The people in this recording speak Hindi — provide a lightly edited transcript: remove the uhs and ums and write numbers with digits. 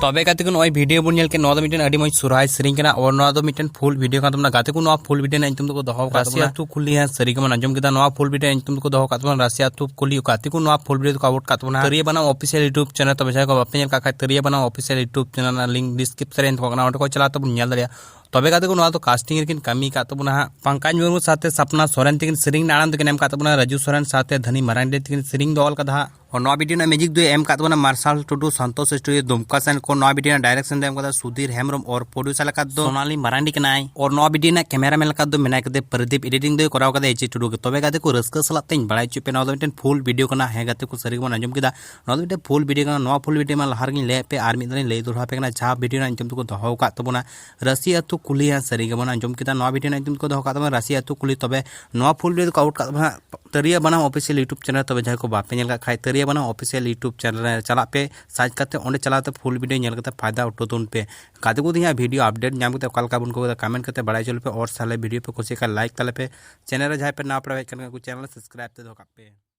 तबे गाते को नय वीडियो बन नेल के नवा दो मिटन अडी मज सुराय सेरिंग कना और नवा दो मिटन फुल वीडियो का तमना गाते को नवा फुल वीडियो ना तुम को दोहो का तमना तू कुलिया सरी के मन अंजम केदा नवा फुल वीडियो तुम को दोहो का तमना रसिया तू कुली गाते को नवा फुल वीडियो का आउट का तमना तरिया बनाओ ऑफिशियल यूट्यूब चैनल तबे जाय को बापे नेल का खाय तरिया बनाओ official YouTube channel link description रे थकना ओटे को चला तब नेल दरिया तबे गाते को नवा तो कास्टिंग रेकिन कमी का तबना पंकज मुर्मू साथे सपना सोरेन तकिन सेरिंग नारायण तकिन एम का तबना राजू सोरेन साथे धनी मारांडे तकिन सेरिंग दोल कदा और नवा वीडियो ना म्यूजिक दो एम का तबना मार्शल टुडू संतोष स्टूडियो दुमका सेन को नवा वीडियो ना डायरेक्शन दो एम का सुधीर हेमरम और प्रोड्यूसर लका दो सोनाली मारांडी कनाय और नवा वीडियो ना कैमरामैन लका दो मेना कदे प्रदीप एडिटिंग दो कराव कदे एच टुडू तबे गाते को रस्का सलात तेन बड़ाई चुपे नवा दो फुल वीडियो कना है गाते को सरी मन अंजम केदा नवा दो फुल वीडियो कना नवा फुल वीडियो मा लहार गिन ले पे आर मिदन ले दोहा पे कना जा वीडियो ना अंजम को दोहो का तबना रसिया तू कुलिया सरी के मन अंजम केदा नवा वीडियो ना अंजम को दोहो का तबना रसिया तू कुली तबे नवा फुल वीडियो को आउट का तरिया बनाओ ऑफिशियल यूट्यूब चैनल तबे जाय को बापे नेल का खाय तरिया बनाओ ऑफिशियल यूट्यूब चैनल चला पे सर्च करते ओंडे चलाते फुल वीडियो नेल करते फायदा उठोतुन पे गाते को दिया वीडियो अपडेट नाम करते कल का बुन को कमेंट करते बड़ाई चल पे और साले वीडियो पे कुछ का लाइक तले पे चैनल जाय पे ना पड़े चैनल सब्सक्राइब ते दो पे।